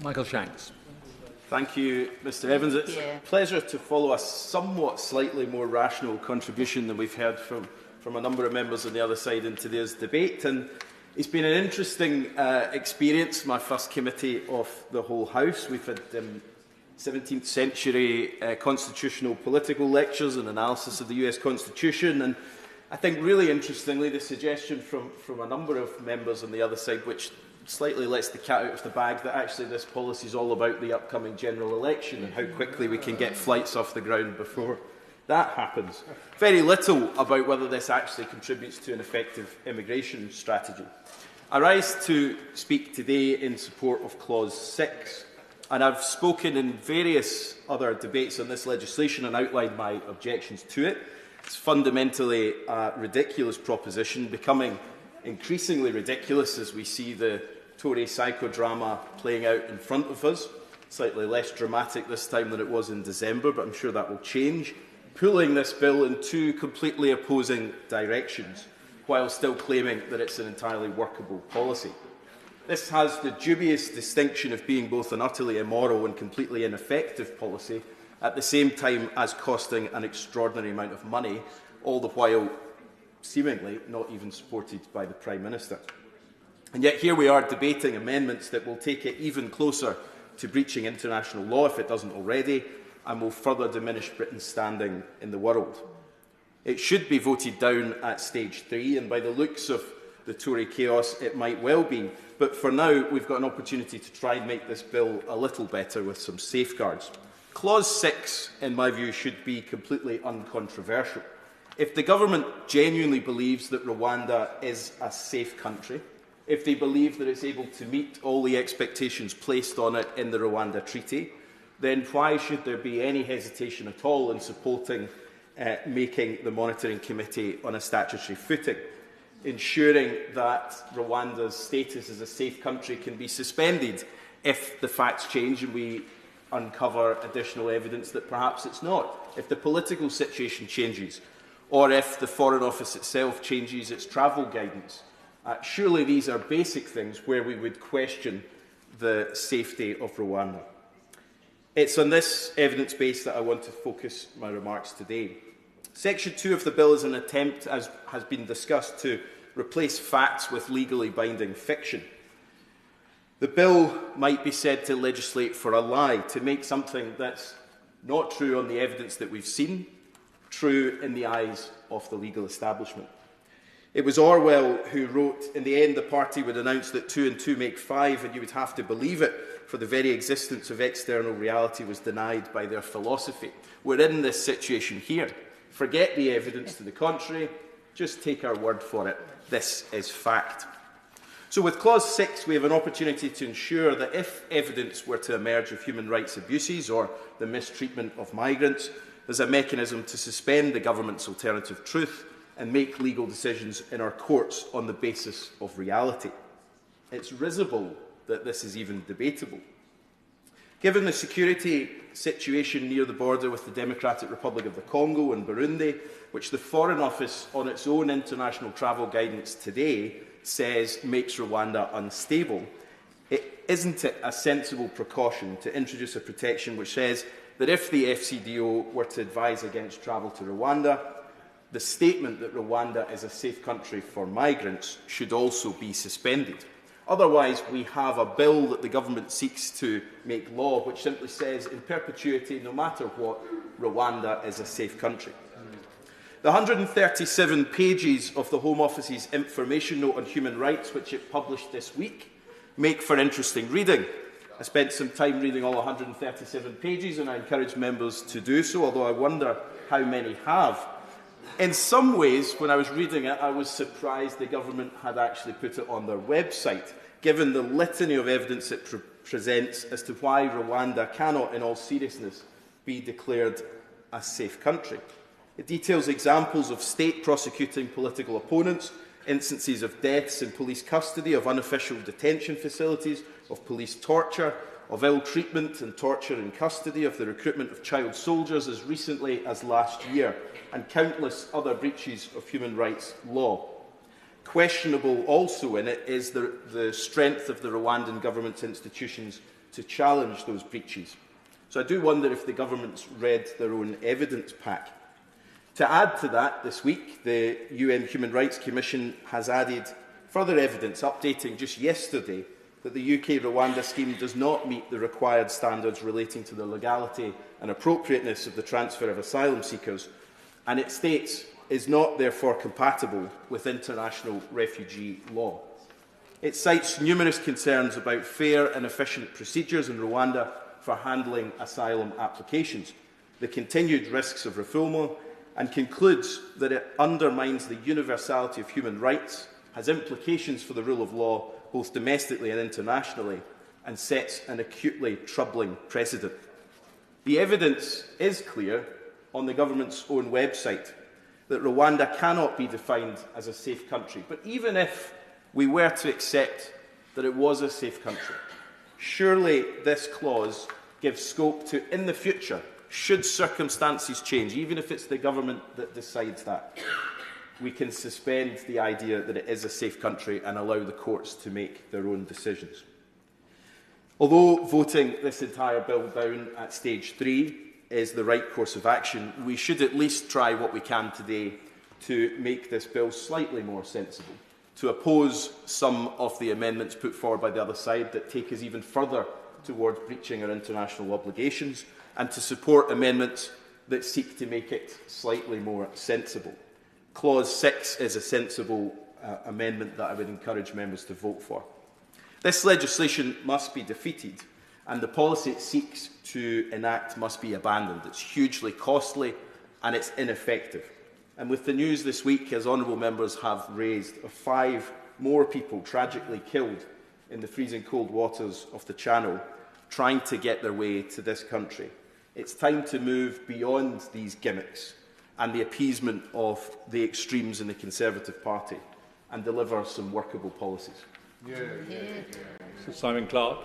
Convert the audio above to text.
Michael Shanks. Thank you, Mr Evans. It's a pleasure to follow a somewhat slightly more rational contribution than we've heard from a number of members on the other side in today's debate. And it's been an interesting experience, my first committee of the whole House. We've had 17th century constitutional political lectures and analysis of the US Constitution. And I think really interestingly, the suggestion from a number of members on the other side, which slightly lets the cat out of the bag, that actually this policy is all about the upcoming general election and how quickly we can get flights off the ground before that happens. Very little about whether this actually contributes to an effective immigration strategy. I rise to speak today in support of Clause 6, and I've spoken in various other debates on this legislation and outlined my objections to it. It's fundamentally a ridiculous proposition, becoming increasingly ridiculous as we see the Tory psychodrama playing out in front of us. Slightly less dramatic this time than it was in December, but I'm sure that will change. Pulling this bill in two completely opposing directions, while still claiming that it's an entirely workable policy. This has the dubious distinction of being both an utterly immoral and completely ineffective policy, at the same time as costing an extraordinary amount of money, all the while seemingly not even supported by the Prime Minister. And yet here we are debating amendments that will take it even closer to breaching international law, if it doesn't already, and will further diminish Britain's standing in the world. It should be voted down at stage 3, and by the looks of the Tory chaos, it might well be. But for now, we've got an opportunity to try and make this bill a little better with some safeguards. Clause 6, in my view, should be completely uncontroversial. If the government genuinely believes that Rwanda is a safe country, if they believe that it's able to meet all the expectations placed on it in the Rwanda Treaty, then why should there be any hesitation at all in supporting making the Monitoring Committee on a statutory footing, ensuring that Rwanda's status as a safe country can be suspended if the facts change and we uncover additional evidence that perhaps it's not, if the political situation changes, or if the Foreign Office itself changes its travel guidance. Surely these are basic things where we would question the safety of Rwanda. It's on this evidence base that I want to focus my remarks today. Section 2 of the bill is an attempt, as has been discussed, to replace facts with legally binding fiction. The bill might be said to legislate for a lie, to make something that's not true on the evidence that we've seen, true in the eyes of the legal establishment. It was Orwell who wrote, "In the end, the party would announce that 2 and 2 make 5, and you would have to believe it, for the very existence of external reality was denied by their philosophy." We're in this situation here. Forget the evidence to the contrary, just take our word for it. This is fact. So with Clause 6, we have an opportunity to ensure that if evidence were to emerge of human rights abuses or the mistreatment of migrants, there's a mechanism to suspend the government's alternative truth and make legal decisions in our courts on the basis of reality. It's risible that this is even debatable. Given the security situation near the border with the Democratic Republic of the Congo and Burundi, which the Foreign Office on its own international travel guidance today says makes Rwanda unstable, isn't it a sensible precaution to introduce a protection which says that if the FCDO were to advise against travel to Rwanda, the statement that Rwanda is a safe country for migrants should also be suspended? Otherwise, we have a bill that the government seeks to make law which simply says in perpetuity, no matter what, Rwanda is a safe country. The 137 pages of the Home Office's information note on human rights, which it published this week, make for interesting reading. I spent some time reading all 137 pages, and I encourage members to do so, although I wonder how many have. In some ways, when I was reading it, I was surprised the government had actually put it on their website, given the litany of evidence it presents as to why Rwanda cannot, in all seriousness, be declared a safe country. It details examples of state prosecuting political opponents, instances of deaths in police custody, of unofficial detention facilities, of police torture, of ill treatment and torture in custody, of the recruitment of child soldiers as recently as last year, and countless other breaches of human rights law. Questionable also in it is the strength of the Rwandan government's institutions to challenge those breaches. So I do wonder if the government's read their own evidence pack. To add to that, this week, the UN Human Rights Commission has added further evidence, updating just yesterday that the UK-Rwanda scheme does not meet the required standards relating to the legality and appropriateness of the transfer of asylum seekers, and it states is not therefore compatible with international refugee law. It cites numerous concerns about fair and efficient procedures in Rwanda for handling asylum applications, the continued risks of refoulement, and concludes that it undermines the universality of human rights, has implications for the rule of law both domestically and internationally, and sets an acutely troubling precedent. The evidence is clear on the government's own website that Rwanda cannot be defined as a safe country. But even if we were to accept that it was a safe country, surely this clause gives scope to, in the future, should circumstances change, even if it's the government that decides that, we can suspend the idea that it is a safe country and allow the courts to make their own decisions. Although voting this entire bill down at stage 3 is the right course of action, we should at least try what we can today to make this bill slightly more sensible, to oppose some of the amendments put forward by the other side that take us even further towards breaching our international obligations, and to support amendments that seek to make it slightly more sensible. Clause 6 is a sensible amendment that I would encourage members to vote for. This legislation must be defeated, and the policy it seeks to enact must be abandoned. It's hugely costly and it's ineffective. And with the news this week, as honourable members have raised, of 5 more people tragically killed in the freezing cold waters of the Channel, trying to get their way to this country, it's time to move beyond these gimmicks and the appeasement of the extremes in the Conservative Party and deliver some workable policies. Sir Simon Clarke.